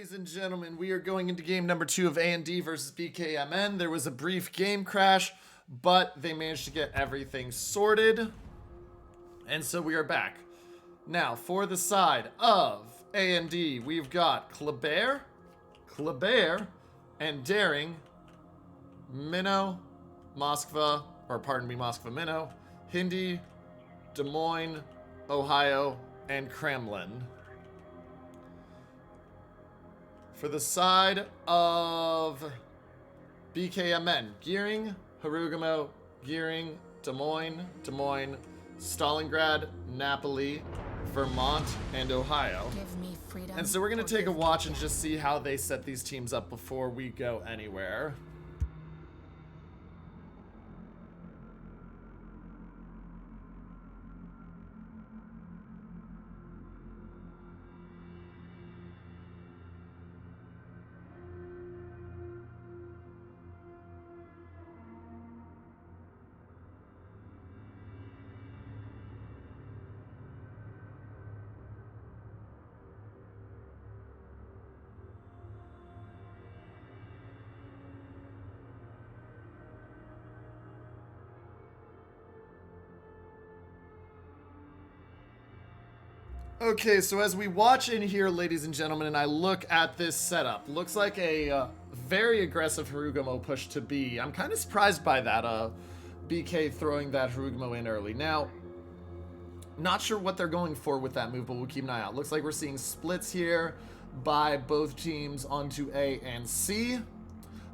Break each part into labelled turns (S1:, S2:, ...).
S1: Ladies and gentlemen, we are going into game number 2 of A&D versus BKMN. There was a brief game crash, but they managed to get everything sorted. And so we are back. Now, for the side of A&D, we've got Kleber, and Daring, Minnow, Moskva, Minnow, Hindi, Des Moines, Ohio, and Kremlin. For the side of BKMN, Gearing, Harugamo, Gearing, Des Moines, Stalingrad, Napoli, Vermont, and Ohio.
S2: Give me freedom.
S1: And so we're going to take a watch and just see how they set these teams up before we go anywhere. Okay, so as we watch in here, ladies and gentlemen, and I look at this setup, looks like a very aggressive Harugamo push to B. I'm kind of surprised by that, BK throwing that Harugamo in early. Now, not sure what they're going for with that move, but we'll keep an eye out. Looks like we're seeing splits here by both teams onto A and C.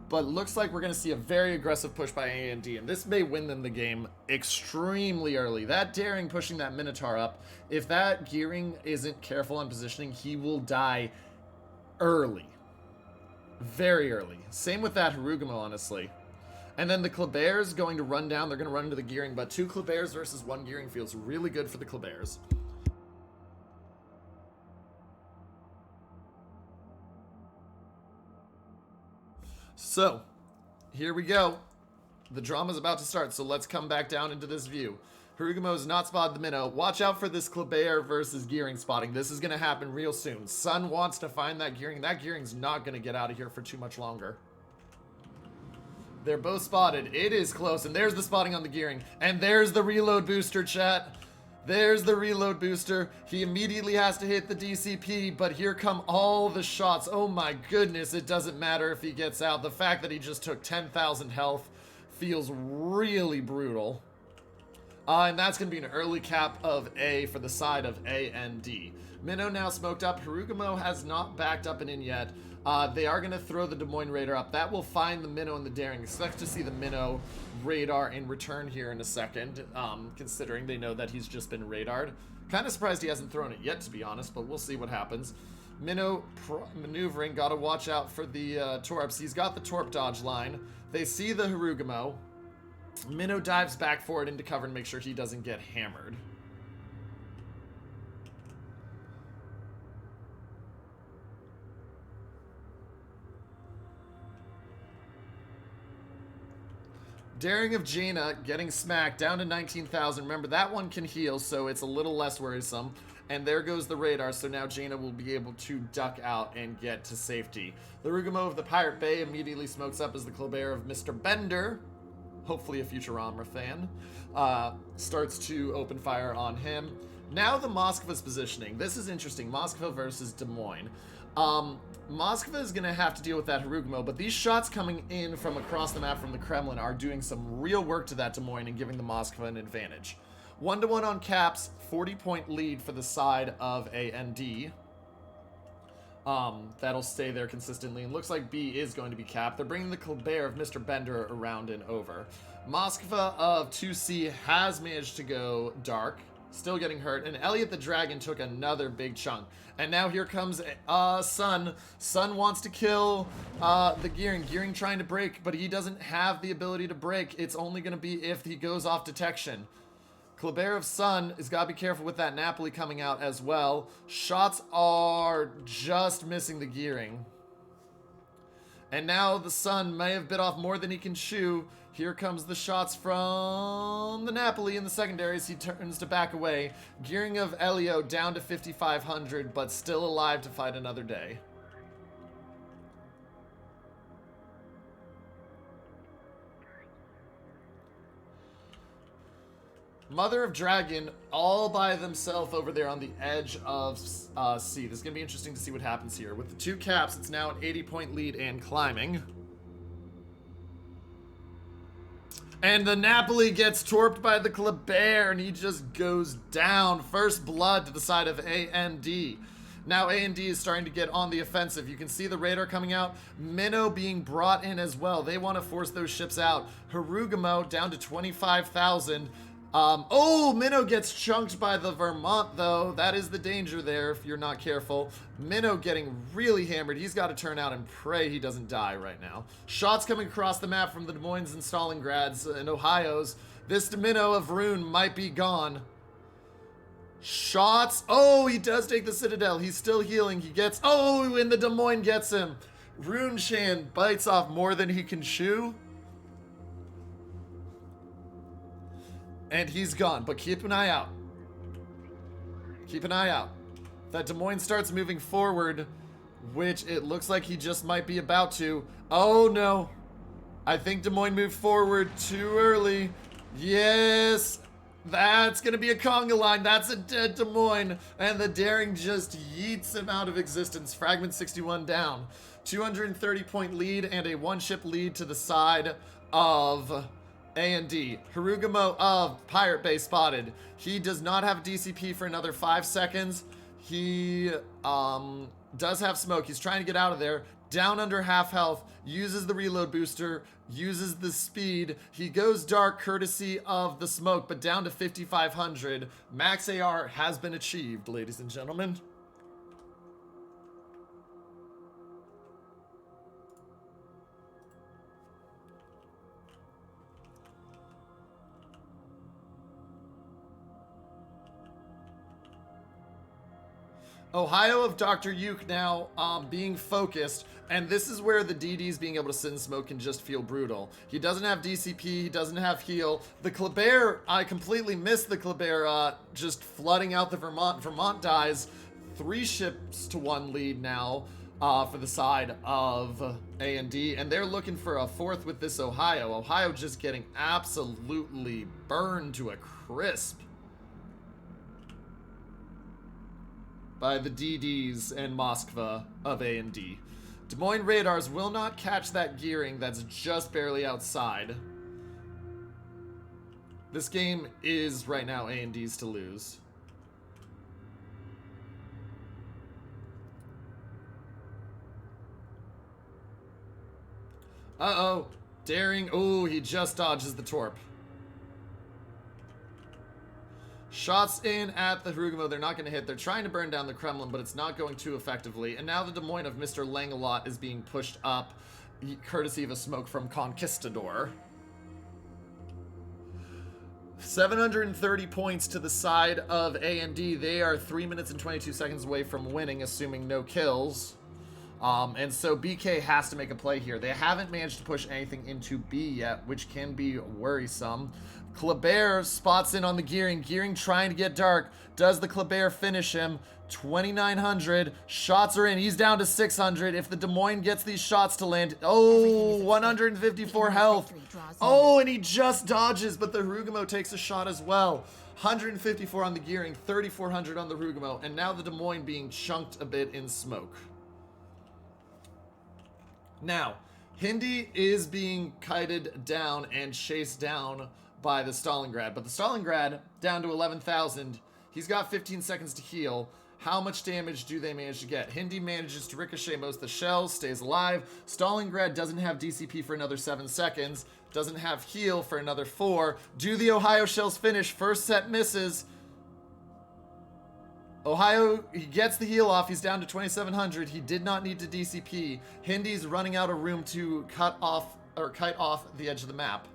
S1: But looks like we're going to see a very aggressive push by A&D, and this may win them the game extremely early. That Daring pushing that Minotaur up, if that Gearing isn't careful on positioning, he will die early. Very early. Same with that Harugamo, honestly. And then the Kleber's going to run down. They're going to run into the Gearing, but 2 Kleber's versus 1 Gearing feels really good for the Kleber's. So, here we go. The drama's about to start, so let's come back down into this view. Harugamo has not spotted the Minnow. Watch out for this Kleber versus Gearing spotting. This is going to happen real soon. Sun wants to find that Gearing. That Gearing's not going to get out of here for too much longer. They're both spotted. It is close, and there's the spotting on the Gearing. And there's the reload booster, chat. There's the reload booster. He immediately has to hit the DCP, but here come all the shots. Oh my goodness, it doesn't matter if he gets out. The fact that he just took 10,000 health feels really brutal. And that's going to be an early cap of A for the side of A and D. Minnow now smoked up. Harugamo has not backed up and in yet. They are going to throw the Des Moines radar up. That will find the Minnow and the Daring. Expect to see the Minnow radar in return here in a second, considering they know that he's just been radared. Kind of surprised he hasn't thrown it yet, to be honest, but we'll see what happens. Minnow maneuvering. Got to watch out for the Torps. He's got the Torp dodge line. They see the Harugamo. Minnow dives back for it into cover and make sure he doesn't get hammered. Daring of Jaina getting smacked down to 19,000. Remember, that one can heal, so it's a little less worrisome. And there goes the radar, so now Jaina will be able to duck out and get to safety. The Harugamo of the Pirate Bay immediately smokes up as the Kleber of Mr. Bender, hopefully a Futurama fan, starts to open fire on him. Now the Moskva's positioning. This is interesting. Moskva versus Des Moines. Moskva is going to have to deal with that Harugamo, but these shots coming in from across the map from the Kremlin are doing some real work to that Des Moines and giving the Moskva an advantage. 1-1 on caps, 40-point lead for the side of A&D. That'll stay there consistently, and looks like B is going to be capped. They're bringing the Kleber of Mr. Bender around and over. Moskva of 2C has managed to go dark. Still getting hurt, and Elliot the Dragon took another big chunk. And now here comes Sun. Sun wants to kill the Gearing. Gearing trying to break, but he doesn't have the ability to break. It's only going to be if he goes off detection. Kleber of Sun has got to be careful with that Napoli coming out as well. Shots are just missing the Gearing. And now the Sun may have bit off more than he can chew. Here comes the shots from the Napoli in the secondaries. He turns to back away. Gearing of Elio down to 5,500, but still alive to fight another day. Mother of Dragon all by themselves over there on the edge of C. This is going to be interesting to see what happens here. With the two caps, it's now an 80-point lead and climbing. And the Napoli gets torped by the Kleber, and he just goes down. First blood to the side of A&D. Now A&D is starting to get on the offensive. You can see the radar coming out. Minnow being brought in as well. They want to force those ships out. Harugamo down to 25,000. Oh, Minnow gets chunked by the Vermont, though. That is the danger there if you're not careful. Minnow getting really hammered. He's got to turn out and pray he doesn't die right now. Shots coming across the map from the Des Moines and Stalingrads and Ohio's. This Minnow of Rune might be gone. Shots. Oh, he does take the Citadel. He's still healing. He gets... Oh, and the Des Moines gets him. Rune Shan bites off more than he can chew. And he's gone, but keep an eye out. Keep an eye out. That Des Moines starts moving forward, which it looks like he just might be about to. Oh, no. I think Des Moines moved forward too early. Yes. That's going to be a conga line. That's a dead Des Moines. And the Daring just yeets him out of existence. Fragment 61 down. 230-point lead and a one-ship lead to the side of... A&D. Harugamo of Pirate Bay spotted. He does not have DCP for another 5 seconds. He does have smoke. He's trying to get out of there. Down under half health. Uses the reload booster. Uses the speed. He goes dark courtesy of the smoke, but down to 5,500. Max AR has been achieved, ladies and gentlemen. Ohio of Dr. Uke now being focused, and this is where the DDs being able to sit in smoke can just feel brutal. He doesn't have DCP, he doesn't have heal. The Kleber, I completely missed the Kleber just flooding out the Vermont. Vermont dies. 3 ships to 1 lead now for the side of A&D, and they're looking for a 4th with this Ohio. Ohio just getting absolutely burned to a crisp by the DDs and Moskva of A&D. Des Moines radars will not catch that gearing that's just barely outside. This game is right now A&D's to lose. Uh-oh. Daring. Oh, he just dodges the torp. Shots in at the Harugamo. They're not going to hit. They're trying to burn down the Kremlin, but it's not going too effectively. And now the Des Moines of Mr. Langelot is being pushed up, courtesy of a smoke from Conquistador. 730 points to the side of A&D. They are 3 minutes and 22 seconds away from winning, assuming no kills. And so BK has to make a play here. They haven't managed to push anything into B yet, which can be worrisome. Kleber spots in on the Gearing. Gearing trying to get dark. Does the Kleber finish him? 2,900. Shots are in. He's down to 600. If the Des Moines gets these shots to land... Oh, 154 health. Oh, and he just dodges, but the Harugamo takes a shot as well. 154 on the Gearing, 3,400 on the Harugamo, and now the Des Moines being chunked a bit in smoke. Now, Hindi is being kited down and chased down by the Stalingrad, but the Stalingrad down to 11,000. He's got 15 seconds to heal. How much damage do they manage to get? Hindi manages to ricochet most of the shells, stays alive. Stalingrad doesn't have DCP for another 7 seconds, doesn't have heal for another 4. Do the Ohio shells finish? First set misses. Ohio, he gets the heal off. He's down to 2,700. He did not need to DCP. Hindi's running out of room to kite off the edge of the map.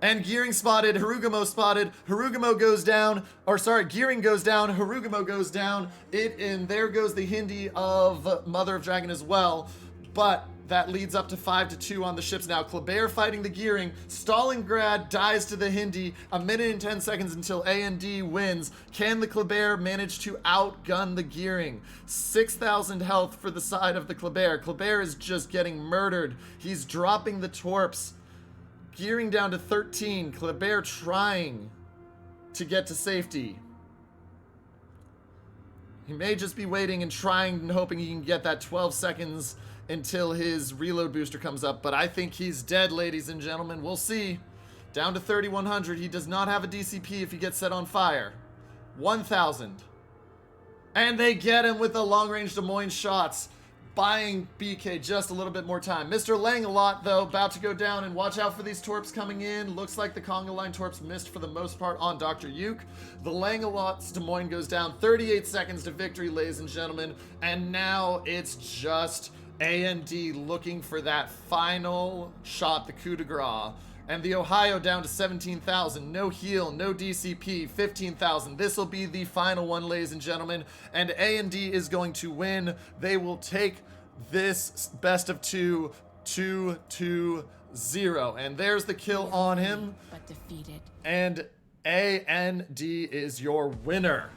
S1: And Gearing spotted, Harugamo spotted, Harugamo goes down, or sorry, Gearing goes down, Harugamo goes down, and there goes the Hindi of Mother of Dragon as well, but that leads up to 5-2 on the ships now. Kleber fighting the Gearing, Stalingrad dies to the Hindi, 1 minute and 10 seconds until A&D wins. Can the Kleber manage to outgun the Gearing? 6,000 health for the side of the Kleber. Kleber is just getting murdered. He's dropping the torps. Gearing down to 13. Kleber trying. to get to safety. He may just be waiting and trying and hoping he can get that 12 seconds until his reload booster comes up, but I think he's dead, ladies and gentlemen. We'll see. Down to 3,100. He does not have a DCP if he gets set on fire. 1,000. And they get him with the long-range Des Moines shots, buying BK just a little bit more time. Mr. Langelot, though, about to go down, and watch out for these torps coming in. Looks like the conga line torps missed for the most part on Dr. Uke. The Langelot's Des Moines goes down. 38 seconds to victory, ladies and gentlemen. And now it's just A&D looking for that final shot, the coup de grace. And the Ohio down to 17,000. No heal, no DCP, 15,000. This will be the final one, ladies and gentlemen. And A&D is going to win. They will take this best of 2, 2-0. And there's the kill on him.
S2: But defeated.
S1: And A&D is your winner.